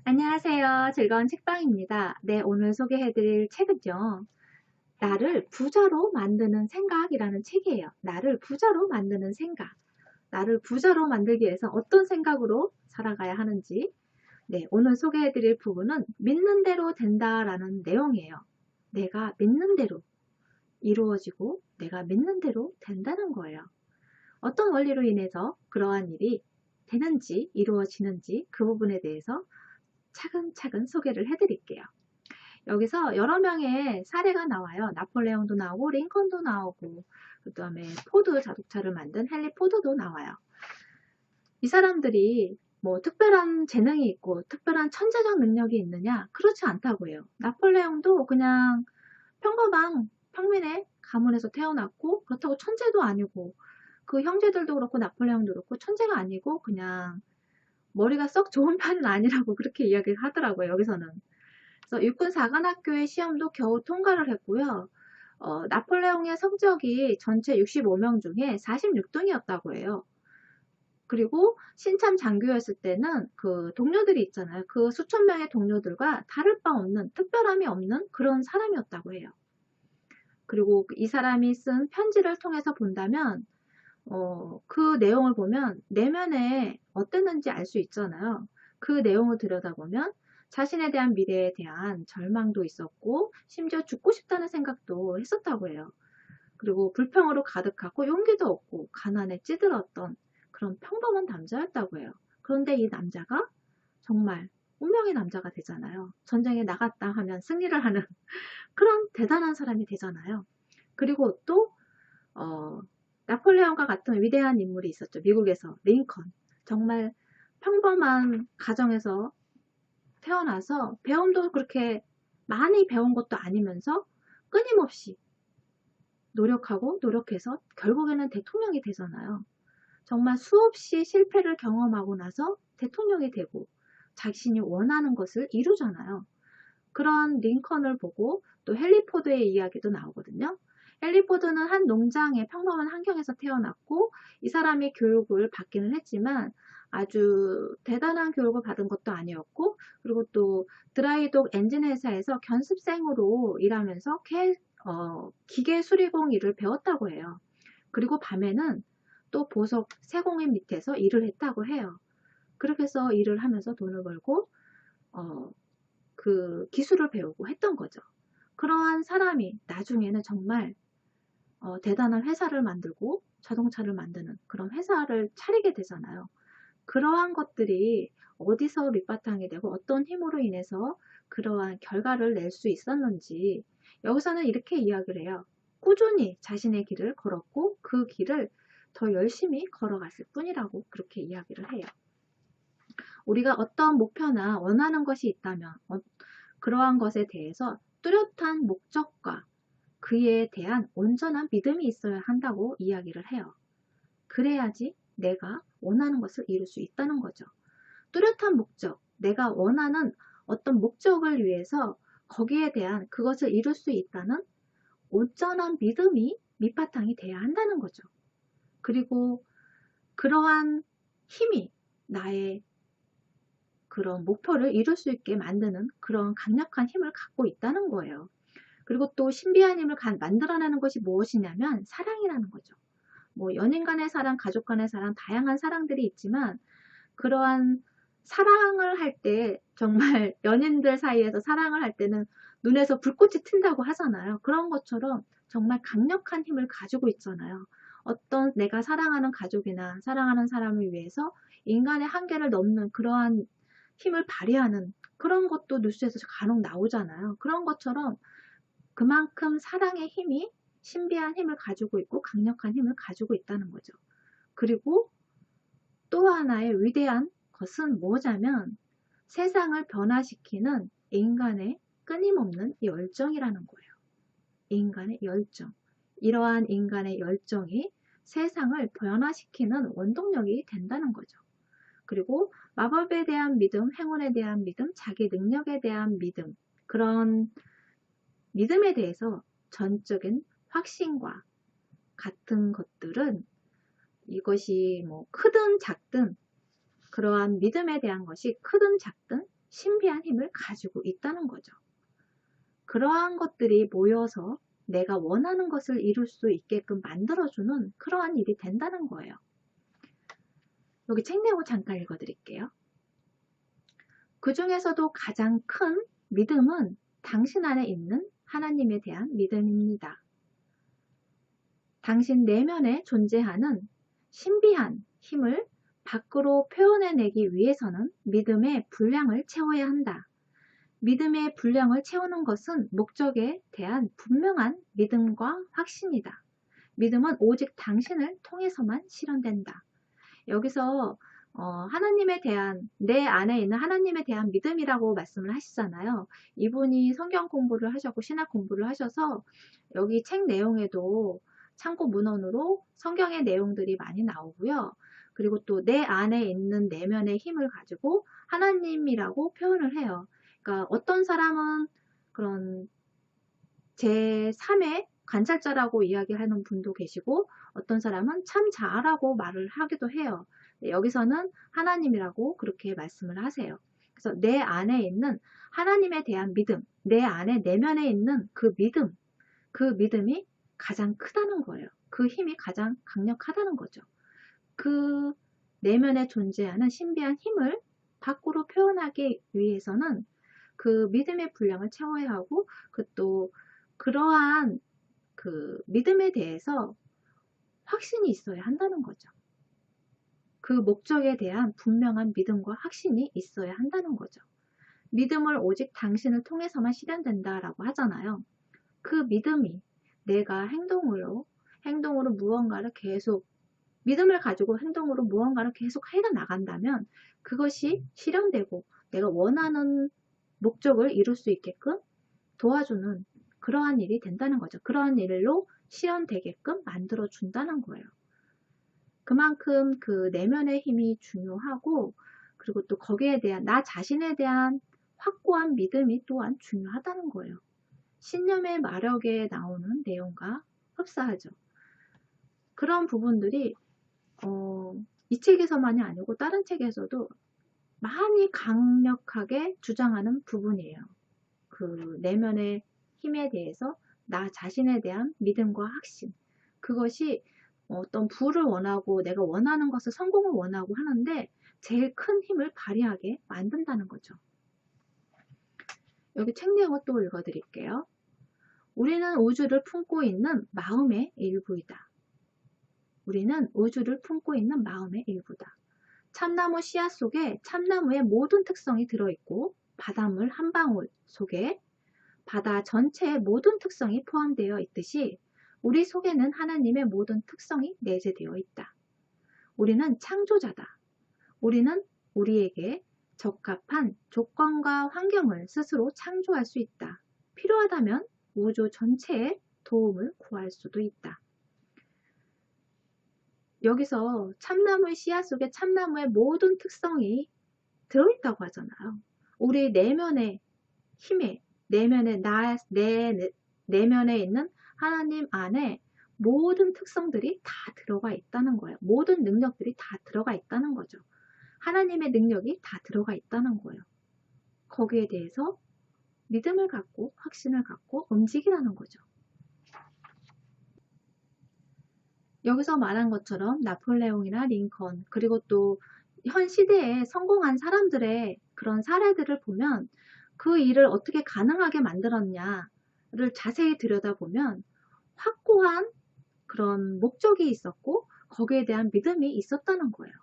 안녕하세요. 즐거운 책방입니다. 네, 오늘 소개해드릴 책은요. 나를 부자로 만드는 생각이라는 책이에요. 나를 부자로 만드는 생각. 나를 부자로 만들기 위해서 어떤 생각으로 살아가야 하는지. 네, 오늘 소개해드릴 부분은 믿는 대로 된다라는 내용이에요. 내가 믿는 대로 이루어지고 내가 믿는 대로 된다는 거예요. 어떤 원리로 인해서 그러한 일이 되는지 이루어지는지 그 부분에 대해서 차근차근 소개를 해드릴게요. 여기서 여러 명의 사례가 나와요. 나폴레옹도 나오고 링컨도 나오고 그 다음에 포드 자동차를 만든 헨리 포드도 나와요. 이 사람들이 뭐 특별한 재능이 있고 특별한 천재적 능력이 있느냐? 그렇지 않다고 해요. 나폴레옹도 그냥 평범한 평민의 가문에서 태어났고 그렇다고 천재도 아니고 그 형제들도 그렇고 나폴레옹도 그렇고 천재가 아니고 그냥 머리가 썩 좋은 편은 아니라고 그렇게 이야기를 하더라고요. 여기서는. 그래서 육군 사관학교의 시험도 겨우 통과를 했고요. 나폴레옹의 성적이 전체 65명 중에 46등이었다고 해요. 그리고 신참 장교였을 때는 그 동료들이 있잖아요. 그 수천 명의 동료들과 다를 바 없는 특별함이 없는 그런 사람이었다고 해요. 그리고 이 사람이 쓴 편지를 통해서 본다면 그 내용을 보면 내면에 어땠는지 알 수 있잖아요. 그 내용을 들여다보면 자신에 대한 미래에 대한 절망도 있었고 심지어 죽고 싶다는 생각도 했었다고 해요. 그리고 불평으로 가득하고 용기도 없고 가난에 찌들었던 그런 평범한 남자였다고 해요. 그런데 이 남자가 정말 운명의 남자가 되잖아요. 전쟁에 나갔다 하면 승리를 하는 그런 대단한 사람이 되잖아요. 그리고 또 나폴레옹과 같은 위대한 인물이 있었죠. 미국에서 링컨. 정말 평범한 가정에서 태어나서 배움도 그렇게 많이 배운 것도 아니면서 끊임없이 노력하고 노력해서 결국에는 대통령이 되잖아요. 정말 수없이 실패를 경험하고 나서 대통령이 되고 자신이 원하는 것을 이루잖아요. 그런 링컨을 보고 또 헨리 포드의 이야기도 나오거든요. 헨리 포드는 한 농장의 평범한 환경에서 태어났고 이 사람이 교육을 받기는 했지만 아주 대단한 교육을 받은 것도 아니었고 그리고 또 드라이독 엔진 회사에서 견습생으로 일하면서 기계 수리공 일을 배웠다고 해요. 그리고 밤에는 또 보석 세공인 밑에서 일을 했다고 해요. 그렇게 해서 일을 하면서 돈을 벌고 그 기술을 배우고 했던 거죠. 그러한 사람이 나중에는 정말 대단한 회사를 만들고 자동차를 만드는 그런 회사를 차리게 되잖아요. 그러한 것들이 어디서 밑바탕이 되고 어떤 힘으로 인해서 그러한 결과를 낼 수 있었는지 여기서는 이렇게 이야기를 해요. 꾸준히 자신의 길을 걸었고 그 길을 더 열심히 걸어갔을 뿐이라고 그렇게 이야기를 해요. 우리가 어떤 목표나 원하는 것이 있다면 그러한 것에 대해서 뚜렷한 목적과 그에 대한 온전한 믿음이 있어야 한다고 이야기를 해요. 그래야지 내가 원하는 것을 이룰 수 있다는 거죠. 뚜렷한 목적, 내가 원하는 어떤 목적을 위해서 거기에 대한 그것을 이룰 수 있다는 온전한 믿음이 밑바탕이 돼야 한다는 거죠. 그리고 그러한 힘이 나의 그런 목표를 이룰 수 있게 만드는 그런 강력한 힘을 갖고 있다는 거예요. 그리고 또 신비한 힘을 만들어내는 것이 무엇이냐면 사랑이라는 거죠. 뭐 연인 간의 사랑, 가족 간의 사랑, 다양한 사랑들이 있지만 그러한 사랑을 할 때 정말 연인들 사이에서 사랑을 할 때는 눈에서 불꽃이 튄다고 하잖아요. 그런 것처럼 정말 강력한 힘을 가지고 있잖아요. 어떤 내가 사랑하는 가족이나 사랑하는 사람을 위해서 인간의 한계를 넘는 그러한 힘을 발휘하는 그런 것도 뉴스에서 간혹 나오잖아요. 그런 것처럼 그만큼 사랑의 힘이 신비한 힘을 가지고 있고 강력한 힘을 가지고 있다는 거죠. 그리고 또 하나의 위대한 것은 뭐냐면 세상을 변화시키는 인간의 끊임없는 열정이라는 거예요. 인간의 열정. 이러한 인간의 열정이 세상을 변화시키는 원동력이 된다는 거죠. 그리고 마법에 대한 믿음, 행운에 대한 믿음, 자기 능력에 대한 믿음, 그런 믿음에 대해서 전적인 확신과 같은 것들은 이것이 뭐 크든 작든 그러한 믿음에 대한 것이 크든 작든 신비한 힘을 가지고 있다는 거죠. 그러한 것들이 모여서 내가 원하는 것을 이룰 수 있게끔 만들어주는 그러한 일이 된다는 거예요. 여기 책 내용 잠깐 읽어드릴게요. 그 중에서도 가장 큰 믿음은 당신 안에 있는 하나님에 대한 믿음입니다. 당신 내면에 존재하는 신비한 힘을 밖으로 표현해내기 위해서는 믿음의 분량을 채워야 한다. 믿음의 분량을 채우는 것은 목적에 대한 분명한 믿음과 확신이다. 믿음은 오직 당신을 통해서만 실현된다. 여기서 하나님에 대한, 내 안에 있는 하나님에 대한 믿음이라고 말씀을 하시잖아요. 이분이 성경 공부를 하셨고 신학 공부를 하셔서 여기 책 내용에도 참고 문헌으로 성경의 내용들이 많이 나오고요. 그리고 또 내 안에 있는 내면의 힘을 가지고 하나님이라고 표현을 해요. 그러니까 어떤 사람은 그런 제3의 관찰자라고 이야기하는 분도 계시고 어떤 사람은 참자라고 말을 하기도 해요. 여기서는 하나님이라고 그렇게 말씀을 하세요. 그래서 내 안에 있는 하나님에 대한 믿음, 내 안에 내면에 있는 그 믿음이 가장 크다는 거예요. 그 힘이 가장 강력하다는 거죠. 그 내면에 존재하는 신비한 힘을 밖으로 표현하기 위해서는 그 믿음의 분량을 채워야 하고 또 그러한 그 믿음에 대해서 확신이 있어야 한다는 거죠. 그 목적에 대한 분명한 믿음과 확신이 있어야 한다는 거죠. 믿음을 오직 당신을 통해서만 실현된다라고 하잖아요. 그 믿음이 내가 행동으로 무언가를 계속 믿음을 가지고 행동으로 무언가를 계속 해 나간다면 그것이 실현되고 내가 원하는 목적을 이룰 수 있게끔 도와주는 그러한 일이 된다는 거죠. 그러한 일로 실현되게끔 만들어 준다는 거예요. 그만큼 그 내면의 힘이 중요하고 그리고 또 거기에 대한 나 자신에 대한 확고한 믿음이 또한 중요하다는 거예요. 신념의 마력에 나오는 내용과 흡사하죠. 그런 부분들이 이 책에서만이 아니고 다른 책에서도 많이 강력하게 주장하는 부분이에요. 그 내면의 힘에 대해서 나 자신에 대한 믿음과 확신, 그것이 어떤 부를 원하고 내가 원하는 것을 성공을 원하고 하는데 제일 큰 힘을 발휘하게 만든다는 거죠. 여기 책 내용을 또 읽어드릴게요. 우리는 우주를 품고 있는 마음의 일부이다. 우리는 우주를 품고 있는 마음의 일부다. 참나무 씨앗 속에 참나무의 모든 특성이 들어있고 바닷물 한 방울 속에 바다 전체의 모든 특성이 포함되어 있듯이 우리 속에는 하나님의 모든 특성이 내재되어 있다. 우리는 창조자다. 우리는 우리에게 적합한 조건과 환경을 스스로 창조할 수 있다. 필요하다면 우주 전체의 도움을 구할 수도 있다. 여기서 참나무의 씨앗 속에 참나무의 모든 특성이 들어있다고 하잖아요. 우리 내면의 힘에, 내면의 내면에 있는 하나님 안에 모든 특성들이 다 들어가 있다는 거예요. 모든 능력들이 다 들어가 있다는 거죠. 하나님의 능력이 다 들어가 있다는 거예요. 거기에 대해서 믿음을 갖고 확신을 갖고 움직이라는 거죠. 여기서 말한 것처럼 나폴레옹이나 링컨 그리고 또 현 시대에 성공한 사람들의 그런 사례들을 보면 그 일을 어떻게 가능하게 만들었냐를 자세히 들여다보면 확고한 그런 목적이 있었고 거기에 대한 믿음이 있었다는 거예요.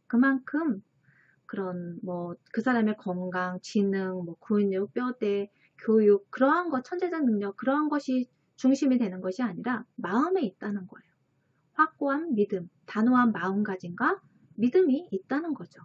그만큼 그런 그 사람의 건강, 지능, 근육, 뼈대, 교육 그러한 것, 천재적 능력 그러한 것이 중심이 되는 것이 아니라 마음에 있다는 거예요. 확고한 믿음, 단호한 마음가짐과 믿음이 있다는 거죠.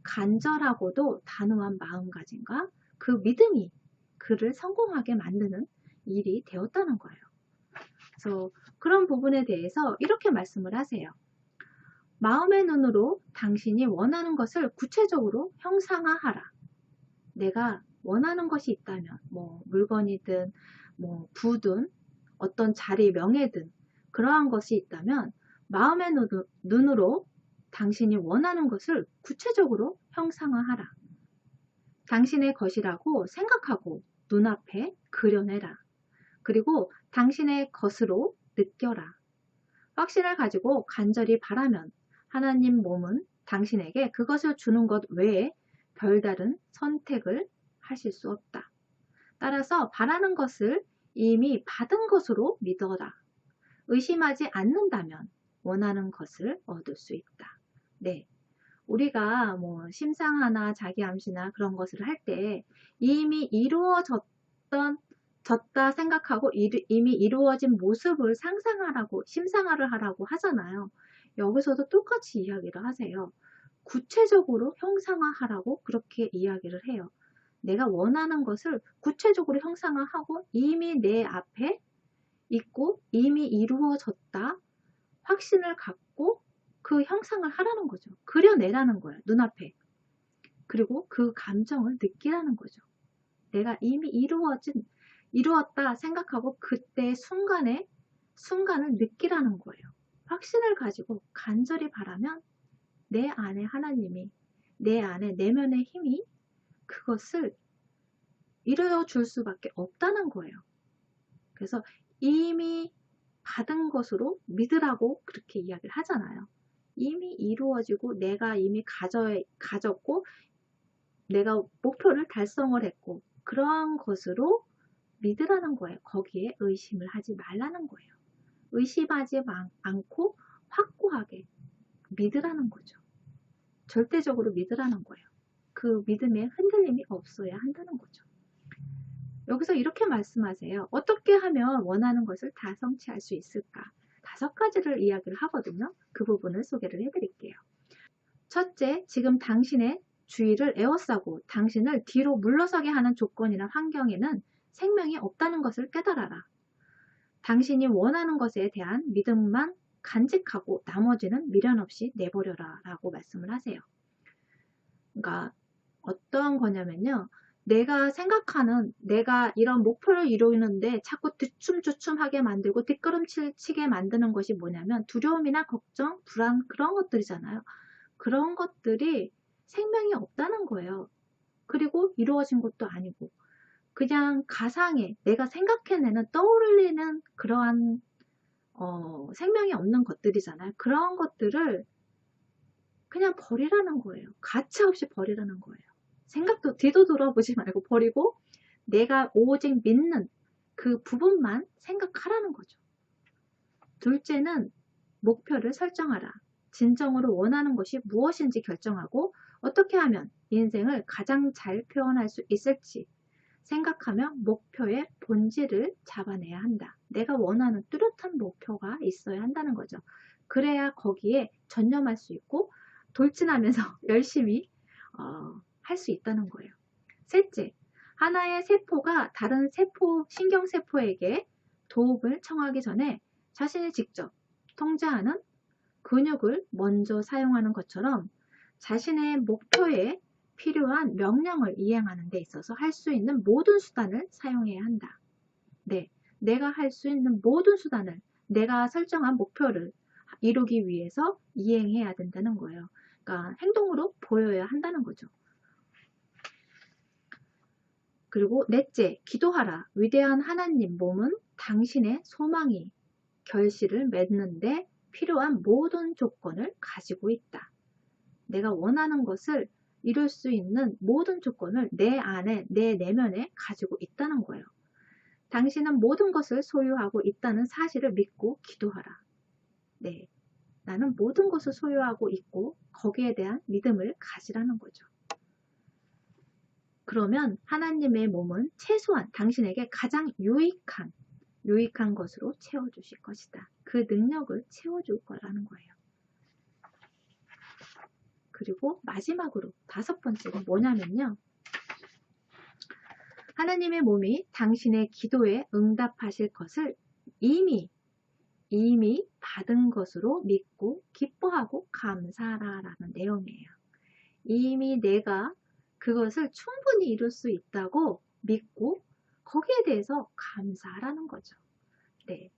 간절하고도 단호한 마음가짐과 그 믿음이 그를 성공하게 만드는 일이 되었다는 거예요. 그래서 그런 부분에 대해서 이렇게 말씀을 하세요. 마음의 눈으로 당신이 원하는 것을 구체적으로 형상화하라. 내가 원하는 것이 있다면 물건이든 부든 어떤 자리, 명예든 그러한 것이 있다면 마음의 눈으로 당신이 원하는 것을 구체적으로 형상화하라. 당신의 것이라고 생각하고 눈앞에 그려내라. 그리고 당신의 것으로 느껴라. 확신을 가지고 간절히 바라면 하나님 몸은 당신에게 그것을 주는 것 외에 별다른 선택을 하실 수 없다. 따라서 바라는 것을 이미 받은 것으로 믿어라. 의심하지 않는다면 원하는 것을 얻을 수 있다. 네. 우리가 뭐 심상하나 자기암시나 그런 것을 할 때 이미 졌다 생각하고 이미 이루어진 모습을 상상하라고 심상화를 하라고 하잖아요. 여기서도 똑같이 이야기를 하세요. 구체적으로 형상화하라고 그렇게 이야기를 해요. 내가 원하는 것을 구체적으로 형상화하고 이미 내 앞에 있고 이미 이루어졌다 확신을 갖고 그 형상을 하라는 거죠. 그려내라는 거예요. 눈앞에. 그리고 그 감정을 느끼라는 거죠. 내가 이미 이루었다 생각하고 그때 순간을 느끼라는 거예요. 확신을 가지고 간절히 바라면 내 안에 하나님이, 내 안에 내면의 힘이 그것을 이루어줄 수밖에 없다는 거예요. 그래서 이미 받은 것으로 믿으라고 그렇게 이야기를 하잖아요. 이미 이루어지고 내가 이미 가졌고 내가 목표를 달성을 했고 그러한 것으로 믿으라는 거예요. 거기에 의심을 하지 말라는 거예요. 의심하지 않고 확고하게 믿으라는 거죠. 절대적으로 믿으라는 거예요. 그 믿음에 흔들림이 없어야 한다는 거죠. 여기서 이렇게 말씀하세요. 어떻게 하면 원하는 것을 다 성취할 수 있을까? 5가지를 이야기를 하거든요. 그 부분을 소개를 해드릴게요. 첫째, 지금 당신의 주의를 에워싸고 당신을 뒤로 물러서게 하는 조건이나 환경에는 생명이 없다는 것을 깨달아라. 당신이 원하는 것에 대한 믿음만 간직하고 나머지는 미련 없이 내버려라 라고 말씀을 하세요. 그러니까 어떤 거냐면요. 내가 생각하는 내가 이런 목표를 이루는데 자꾸 뒤춤주춤하게 만들고 뒷걸음치게 만드는 것이 뭐냐면 두려움이나 걱정, 불안 그런 것들이잖아요. 그런 것들이 생명이 없다는 거예요. 그리고 이루어진 것도 아니고 그냥 가상의 내가 생각해내는 떠올리는 그러한 생명이 없는 것들이잖아요. 그런 것들을 그냥 버리라는 거예요. 가차없이 버리라는 거예요. 생각도 뒤도 돌아보지 말고 버리고 내가 오직 믿는 그 부분만 생각하라는 거죠. 둘째는 목표를 설정하라. 진정으로 원하는 것이 무엇인지 결정하고 어떻게 하면 인생을 가장 잘 표현할 수 있을지 생각하며 목표의 본질을 잡아내야 한다. 내가 원하는 뚜렷한 목표가 있어야 한다는 거죠. 그래야 거기에 전념할 수 있고 돌진하면서 열심히 할 수 있다는 거예요. 셋째, 하나의 세포가 다른 신경세포에게 도움을 청하기 전에 자신이 직접 통제하는 근육을 먼저 사용하는 것처럼 자신의 목표에 필요한 명령을 이행하는 데 있어서 할 수 있는 모든 수단을 사용해야 한다. 네, 내가 할 수 있는 모든 수단을 내가 설정한 목표를 이루기 위해서 이행해야 된다는 거예요. 그러니까 행동으로 보여야 한다는 거죠. 그리고 넷째, 기도하라. 위대한 하나님 몸은 당신의 소망이 결실을 맺는데 필요한 모든 조건을 가지고 있다. 내가 원하는 것을 이룰 수 있는 모든 조건을 내 안에, 내 내면에 가지고 있다는 거예요. 당신은 모든 것을 소유하고 있다는 사실을 믿고 기도하라. 네, 나는 모든 것을 소유하고 있고 거기에 대한 믿음을 가지라는 거죠. 그러면 하나님의 몸은 최소한 당신에게 가장 유익한 것으로 채워주실 것이다. 그 능력을 채워줄 거라는 거예요. 그리고 마지막으로 5번째는 뭐냐면요. 하나님의 몸이 당신의 기도에 응답하실 것을 이미 받은 것으로 믿고 기뻐하고 감사하라라는 내용이에요. 이미 내가 그것을 충분히 이룰 수 있다고 믿고 거기에 대해서 감사하라는 거죠. 네.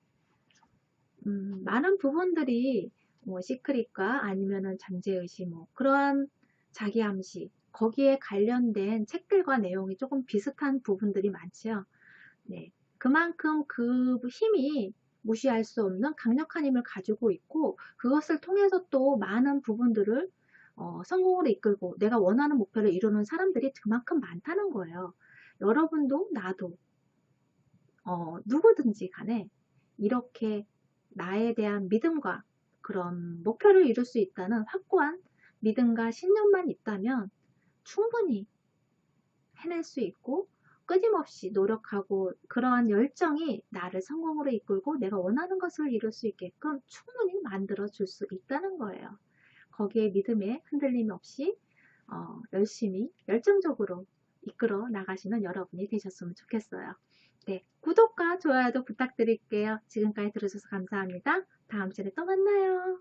많은 부분들이 뭐 시크릿과 아니면은 잠재의식 그러한 자기암시 거기에 관련된 책들과 내용이 조금 비슷한 부분들이 많지요. 네. 그만큼 그 힘이 무시할 수 없는 강력한 힘을 가지고 있고, 그것을 통해서 또 많은 부분들을 성공으로 이끌고 내가 원하는 목표를 이루는 사람들이 그만큼 많다는 거예요. 여러분도 나도 누구든지 간에 이렇게 나에 대한 믿음과 그런 목표를 이룰 수 있다는 확고한 믿음과 신념만 있다면 충분히 해낼 수 있고, 끊임없이 노력하고 그러한 열정이 나를 성공으로 이끌고 내가 원하는 것을 이룰 수 있게끔 충분히 만들어 줄 수 있다는 거예요. 거기에 믿음에 흔들림 없이 열심히 열정적으로 이끌어 나가시는 여러분이 되셨으면 좋겠어요. 네, 구독과 좋아요도 부탁드릴게요. 지금까지 들어주셔서 감사합니다. 다음 시간에 또 만나요.